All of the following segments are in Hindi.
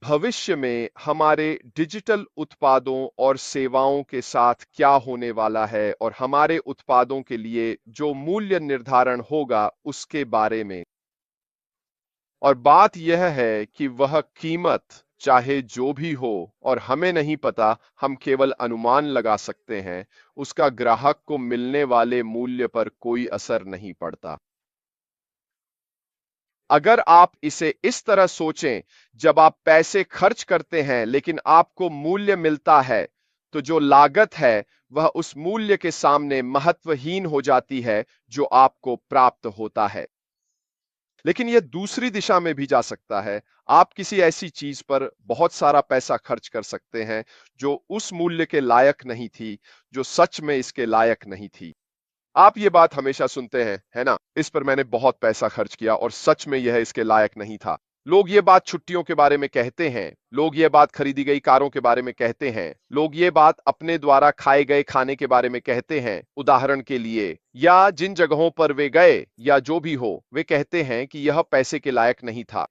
भविष्य में हमारे डिजिटल उत्पादों और सेवाओं के साथ क्या होने वाला है और हमारे उत्पादों के लिए जो मूल्य निर्धारण होगा उसके बारे में। और बात यह है कि वह कीमत चाहे जो भी हो और हमें नहीं पता, हम केवल अनुमान लगा सकते हैं, उसका ग्राहक को मिलने वाले मूल्य पर कोई असर नहीं पड़ता। अगर आप इसे इस तरह सोचें, जब आप पैसे खर्च करते हैं लेकिन आपको मूल्य मिलता है, तो जो लागत है वह उस मूल्य के सामने महत्वहीन हो जाती है जो आपको प्राप्त होता है। लेकिन यह दूसरी दिशा में भी जा सकता है। आप किसी ऐसी चीज पर बहुत सारा पैसा खर्च कर सकते हैं जो उस मूल्य के लायक नहीं थी, जो सच में इसके लायक नहीं थी। आप ये बात हमेशा सुनते हैं, है ना? इस पर मैंने बहुत पैसा खर्च किया और सच में यह इसके लायक नहीं था। लोग ये बात छुट्टियों के बारे में कहते हैं, लोग ये बात खरीदी गई कारों के बारे में कहते हैं, लोग ये बात अपने द्वारा खाए गए खाने के बारे में कहते हैं, उदाहरण के लिए, या जिन जगहों पर वे गए या जो भी हो, वे कहते हैं कि यह पैसे के लायक नहीं था।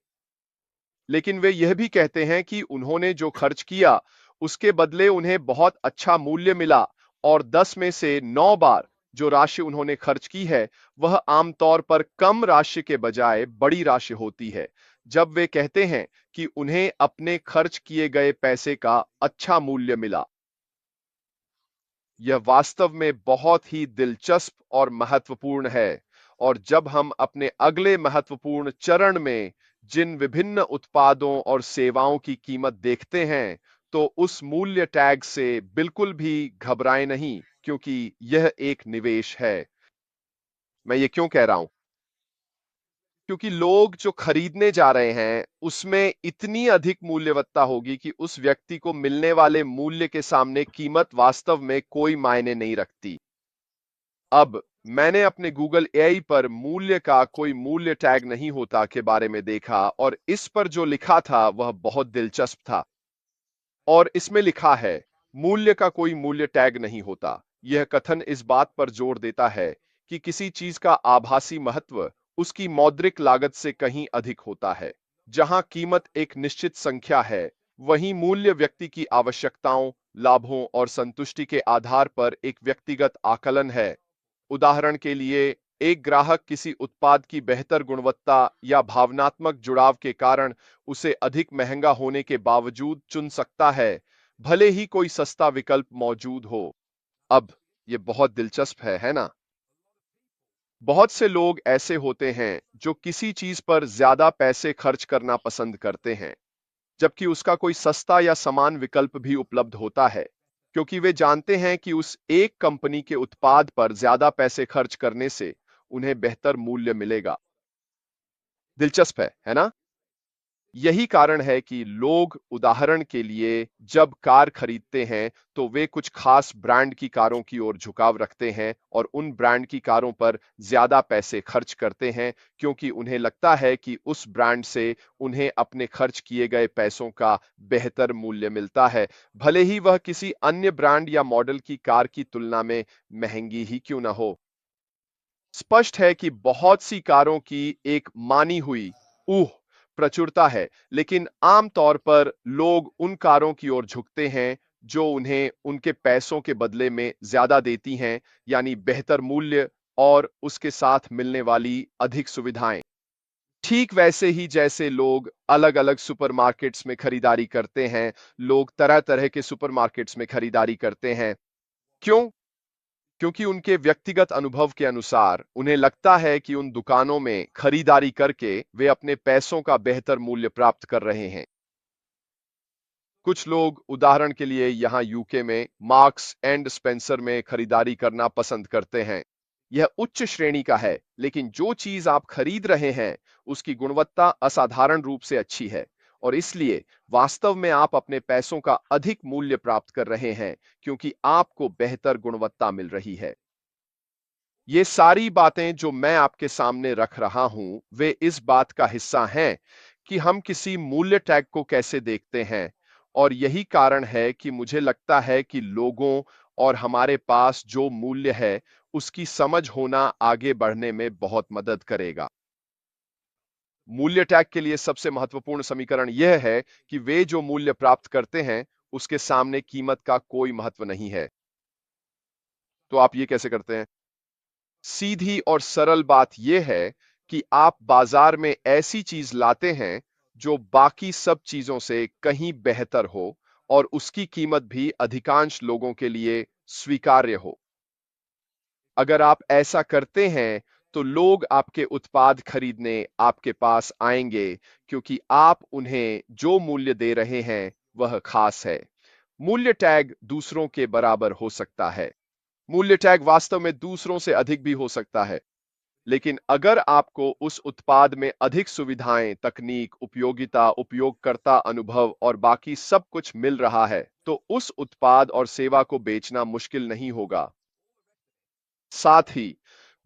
लेकिन वे यह भी कहते हैं कि उन्होंने जो खर्च किया, उसके बदले उन्हें बहुत अच्छा मूल्य मिला, और 10 में से 9 बार जो राशि उन्होंने खर्च की है, वह आमतौर पर कम राशि के बजाय बड़ी राशि होती है, जब वे कहते हैं कि उन्हें अपने खर्च किए गए पैसे का अच्छा मूल्य मिला। यह वास्तव में बहुत ही दिलचस्प और महत्वपूर्ण है। और जब हम अपने अगले महत्वपूर्ण चरण में जिन विभिन्न उत्पादों और सेवाओं की कीमत देखते हैं, तो उस मूल्य टैग से बिल्कुल भी घबराएं नहीं, क्योंकि यह एक निवेश है। मैं ये क्यों कह रहा हूं? क्योंकि लोग जो खरीदने जा रहे हैं, उसमें इतनी अधिक मूल्यवत्ता होगी कि उस व्यक्ति को मिलने वाले मूल्य के सामने कीमत वास्तव में कोई मायने नहीं रखती। अब मैंने अपने गूगल एआई पर मूल्य का कोई मूल्य टैग नहीं होता के बारे में देखा, और इस पर जो लिखा था वह बहुत दिलचस्प था। और इसमें लिखा है, मूल्य का कोई मूल्य टैग नहीं होता। यह कथन इस बात पर जोर देता है कि किसी चीज का आभासी महत्व उसकी मौद्रिक लागत से कहीं अधिक होता है। जहां कीमत एक निश्चित संख्या है, वहीं मूल्य व्यक्ति की आवश्यकताओं, लाभों और संतुष्टि के आधार पर एक व्यक्तिगत आकलन है। उदाहरण के लिए, एक ग्राहक किसी उत्पाद की बेहतर गुणवत्ता या भावनात्मक जुड़ाव के कारण उसे अधिक महंगा होने के बावजूद चुन सकता है, भले ही कोई सस्ता विकल्प मौजूद हो। अब ये बहुत दिलचस्प है ना? बहुत से लोग ऐसे होते हैं जो किसी चीज पर ज्यादा पैसे खर्च करना पसंद करते हैं, जबकि उसका कोई सस्ता या समान विकल्प भी उपलब्ध होता है, क्योंकि वे जानते हैं कि उस एक कंपनी के उत्पाद पर ज्यादा पैसे खर्च करने से उन्हें बेहतर मूल्य मिलेगा। दिलचस्प है ना? यही कारण है कि लोग, उदाहरण के लिए, जब कार खरीदते हैं तो वे कुछ खास ब्रांड की कारों की ओर झुकाव रखते हैं और उन ब्रांड की कारों पर ज्यादा पैसे खर्च करते हैं, क्योंकि उन्हें लगता है कि उस ब्रांड से उन्हें अपने खर्च किए गए पैसों का बेहतर मूल्य मिलता है, भले ही वह किसी अन्य ब्रांड या मॉडल की कार की तुलना में महंगी ही क्यों ना हो। स्पष्ट है कि बहुत सी कारों की एक मानी हुई ऊह प्रचुरता है, लेकिन आमतौर पर लोग उन कारों की ओर झुकते हैं जो उन्हें उनके पैसों के बदले में ज्यादा देती हैं, यानी बेहतर मूल्य और उसके साथ मिलने वाली अधिक सुविधाएं। ठीक वैसे ही जैसे लोग अलग-अलग सुपरमार्केट्स में खरीदारी करते हैं, लोग तरह-तरह के सुपरमार्केट्स में खरीदारी करते हैं। क्यों? क्योंकि उनके व्यक्तिगत अनुभव के अनुसार उन्हें लगता है कि उन दुकानों में खरीदारी करके वे अपने पैसों का बेहतर मूल्य प्राप्त कर रहे हैं। कुछ लोग, उदाहरण के लिए यहां यूके में, मार्क्स एंड स्पेंसर में खरीदारी करना पसंद करते हैं। यह उच्च श्रेणी का है, लेकिन जो चीज आप खरीद रहे हैं उसकी गुणवत्ता असाधारण रूप से अच्छी है, और इसलिए वास्तव में आप अपने पैसों का अधिक मूल्य प्राप्त कर रहे हैं, क्योंकि आपको बेहतर गुणवत्ता मिल रही है। ये सारी बातें जो मैं आपके सामने रख रहा हूं, वे इस बात का हिस्सा हैं कि हम किसी मूल्य टैग को कैसे देखते हैं, और यही कारण है कि मुझे लगता है कि लोगों और हमारे पास जो मूल्य है, उसकी समझ होना आगे बढ़ने में बहुत मदद करेगा। मूल्य टैग के लिए सबसे महत्वपूर्ण समीकरण यह है कि वे जो मूल्य प्राप्त करते हैं उसके सामने कीमत का कोई महत्व नहीं है। तो आप ये कैसे करते हैं? सीधी और सरल बात यह है कि आप बाजार में ऐसी चीज लाते हैं जो बाकी सब चीजों से कहीं बेहतर हो और उसकी कीमत भी अधिकांश लोगों के लिए स्वीकार्य हो। अगर आप ऐसा करते हैं तो लोग आपके उत्पाद खरीदने आपके पास आएंगे क्योंकि आप उन्हें जो मूल्य दे रहे हैं वह खास है। मूल्य टैग दूसरों के बराबर हो सकता है। मूल्य टैग वास्तव में दूसरों से अधिक भी हो सकता है। लेकिन अगर आपको उस उत्पाद में अधिक सुविधाएं, तकनीक, उपयोगिता, उपयोगकर्ता अनुभव और बाकी सब कुछ मिल रहा है, तो उस उत्पाद और सेवा को बेचना मुश्किल नहीं होगा। साथ ही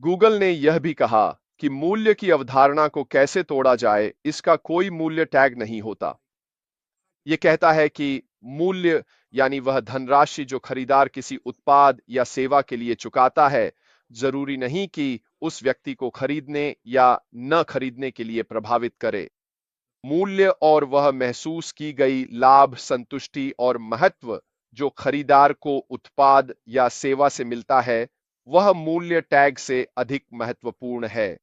गूगल ने यह भी कहा कि मूल्य की अवधारणा को कैसे तोड़ा जाए, इसका कोई मूल्य टैग नहीं होता। यह कहता है कि मूल्य यानी वह धनराशि जो खरीदार किसी उत्पाद या सेवा के लिए चुकाता है, जरूरी नहीं कि उस व्यक्ति को खरीदने या न खरीदने के लिए प्रभावित करे। मूल्य और वह महसूस की गई लाभ, संतुष्टि और महत्व जो खरीदार को उत्पाद या सेवा से मिलता है, वह मूल्य टैग से अधिक महत्वपूर्ण है।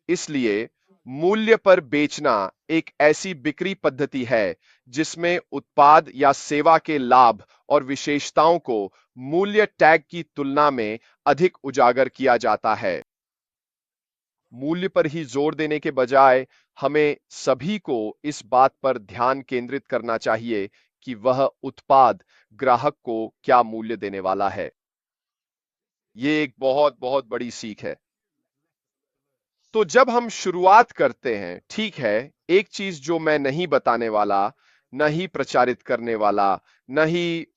इसलिए मूल्य पर बेचना एक ऐसी बिक्री पद्धति है जिसमें उत्पाद या सेवा के लाभ और विशेषताओं को मूल्य टैग की तुलना में अधिक उजागर किया जाता है। मूल्य पर ही जोर देने के बजाय हमें सभी को इस बात पर ध्यान केंद्रित करना चाहिए कि वह उत्पाद ग्राहक को क्या मूल्य देने वाला है। ये एक बहुत बहुत बड़ी सीख है। तो जब हम शुरुआत करते हैं, ठीक है, एक चीज जो मैं नहीं बताने वाला, न ही प्रचारित करने वाला, न ही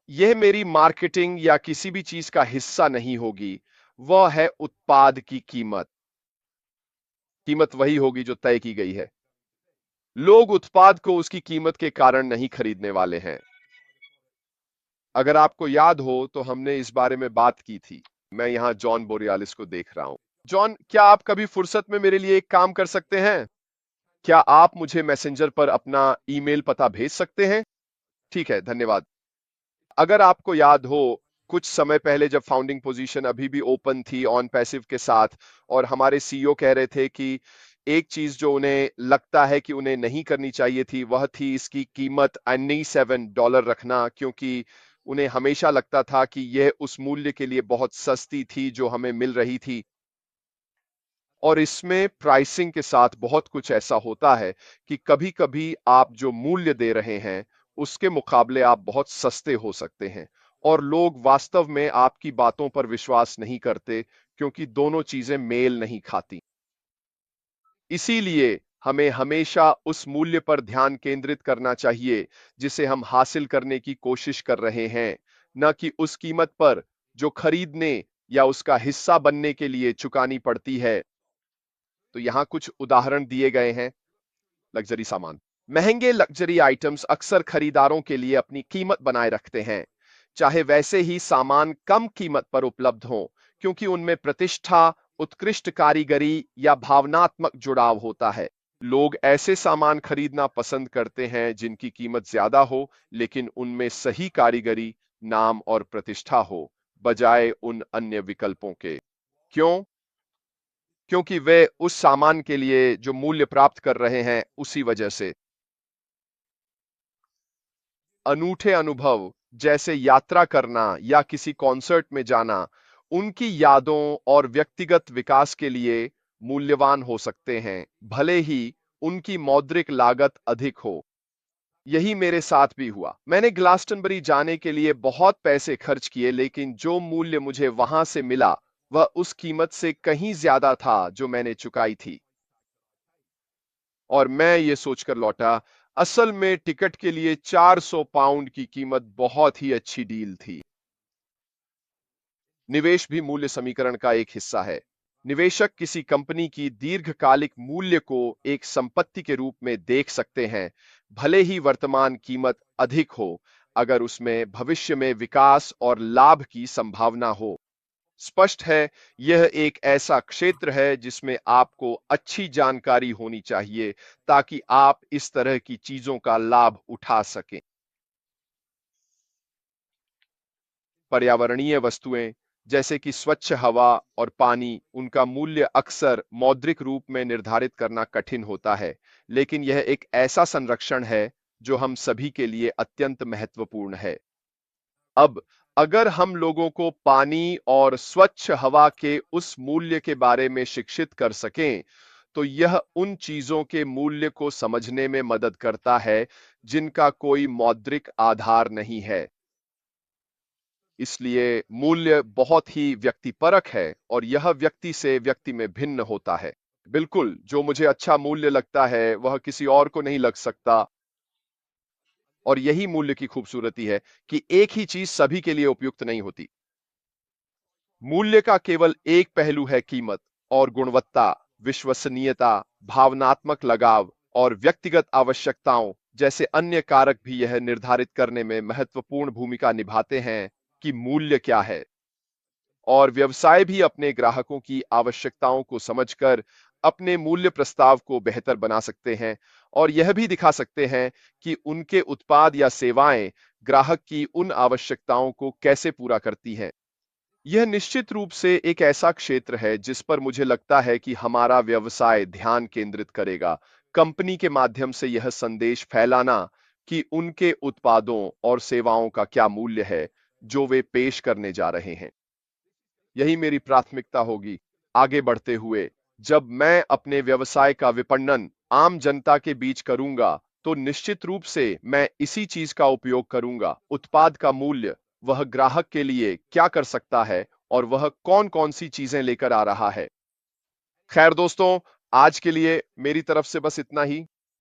यह मेरी मार्केटिंग या किसी भी चीज का हिस्सा नहीं होगी, वह है उत्पाद की कीमत। कीमत वही होगी जो तय की गई है। लोग उत्पाद को उसकी कीमत के कारण नहीं खरीदने वाले हैं। अगर आपको याद हो तो हमने इस बारे में बात की थी। मैं यहां जॉन बोरियालिस को देख रहा हूं। जॉन, क्या आप कभी फुर्सत में मेरे लिए एक काम कर सकते हैं? क्या आप मुझे मैसेंजर पर अपना ईमेल पता भेज सकते हैं? ठीक है, धन्यवाद। अगर आपको याद हो, कुछ समय पहले जब फाउंडिंग पोजीशन अभी भी ओपन थी ऑन पैसिव के साथ, और हमारे सीईओ कह रहे थे कि एक चीज जो उन्हें लगता है कि उन्हें नहीं करनी चाहिए थी, वह थी इसकी कीमत $97 रखना, क्योंकि उन्हें हमेशा लगता था कि यह उस मूल्य के लिए बहुत सस्ती थी जो हमें मिल रही थी। और इसमें प्राइसिंग के साथ बहुत कुछ ऐसा होता है कि कभी-कभी आप जो मूल्य दे रहे हैं, उसके मुकाबले आप बहुत सस्ते हो सकते हैं, और लोग वास्तव में आपकी बातों पर विश्वास नहीं करते क्योंकि दोनों चीजें मेल नहीं खाती। इसीलिए हमें हमेशा उस मूल्य पर ध्यान केंद्रित करना चाहिए जिसे हम हासिल करने की कोशिश कर रहे हैं, न कि उस कीमत पर जो खरीदने या उसका हिस्सा बनने के लिए चुकानी पड़ती है। तो यहां कुछ उदाहरण दिए गए हैं। लग्जरी सामान। महंगे लग्जरी आइटम्स अक्सर खरीदारों के लिए अपनी कीमत बनाए रखते हैं, चाहे वैसे ही सामान कम कीमत पर उपलब्ध हो, क्योंकि उनमें प्रतिष्ठा, उत्कृष्ट कारीगरी या भावनात्मक जुड़ाव होता है। लोग ऐसे सामान खरीदना पसंद करते हैं जिनकी कीमत ज्यादा हो, लेकिन उनमें सही कारीगरी, नाम और प्रतिष्ठा हो, बजाय उन अन्य विकल्पों के। क्यों? क्योंकि वे उस सामान के लिए जो मूल्य प्राप्त कर रहे हैं उसी वजह से। अनूठे अनुभव जैसे यात्रा करना या किसी कॉन्सर्ट में जाना उनकी यादों और व्यक्तिगत विकास के लिए मूल्यवान हो सकते हैं, भले ही उनकी मौद्रिक लागत अधिक हो। यही मेरे साथ भी हुआ। मैंने ग्लास्टनबरी जाने के लिए बहुत पैसे खर्च किए, लेकिन जो मूल्य मुझे वहां से मिला वह उस कीमत से कहीं ज्यादा था जो मैंने चुकाई थी। और मैं ये सोचकर लौटा, असल में टिकट के लिए £400 की कीमत बहुत ही अच्छी डील थी। निवेश भी मूल्य समीकरण का एक हिस्सा है। निवेशक किसी कंपनी की दीर्घकालिक मूल्य को एक संपत्ति के रूप में देख सकते हैं, भले ही वर्तमान कीमत अधिक हो, अगर उसमें भविष्य में विकास और लाभ की संभावना हो। स्पष्ट है, यह एक ऐसा क्षेत्र है जिसमें आपको अच्छी जानकारी होनी चाहिए ताकि आप इस तरह की चीजों का लाभ उठा सकें। पर्यावरणीय वस्तुएं जैसे कि स्वच्छ हवा और पानी, उनका मूल्य अक्सर मौद्रिक रूप में निर्धारित करना कठिन होता है, लेकिन यह एक ऐसा संरक्षण है जो हम सभी के लिए अत्यंत महत्वपूर्ण है। अब अगर हम लोगों को पानी और स्वच्छ हवा के उस मूल्य के बारे में शिक्षित कर सकें, तो यह उन चीजों के मूल्य को समझने में मदद करता है जिनका कोई मौद्रिक आधार नहीं है। इसलिए मूल्य बहुत ही व्यक्तिपरक है और यह व्यक्ति से व्यक्ति में भिन्न होता है। बिल्कुल, जो मुझे अच्छा मूल्य लगता है, वह किसी और को नहीं लग सकता। और यही मूल्य की खूबसूरती है कि एक ही चीज सभी के लिए उपयुक्त नहीं होती। मूल्य का केवल एक पहलू है कीमत, और गुणवत्ता, विश्वसनीयता, भावनात्मक लगाव और व्यक्तिगत आवश्यकताओं जैसे अन्य कारक भी यह निर्धारित करने में महत्वपूर्ण भूमिका निभाते हैं कि मूल्य क्या है। और व्यवसाय भी अपने ग्राहकों की आवश्यकताओं को समझकर अपने मूल्य प्रस्ताव को बेहतर बना सकते हैं और यह भी दिखा सकते हैं कि उनके उत्पाद या सेवाएं ग्राहक की उन आवश्यकताओं को कैसे पूरा करती हैं। यह निश्चित रूप से एक ऐसा क्षेत्र है जिस पर मुझे लगता है कि हमारा व्यवसाय ध्यान केंद्रित करेगा। कंपनी के माध्यम से यह संदेश फैलाना कि उनके उत्पादों और सेवाओं का क्या मूल्य है जो वे पेश करने जा रहे हैं। यही मेरी प्राथमिकता होगी आगे बढ़ते हुए। जब मैं अपने व्यवसाय का विपणन आम जनता के बीच करूंगा, तो निश्चित रूप से मैं इसी चीज का उपयोग करूंगा। उत्पाद का मूल्य, वह ग्राहक के लिए क्या कर सकता है और वह कौन कौन सी चीजें लेकर आ रहा है। खैर दोस्तों, आज के लिए मेरी तरफ से बस इतना ही।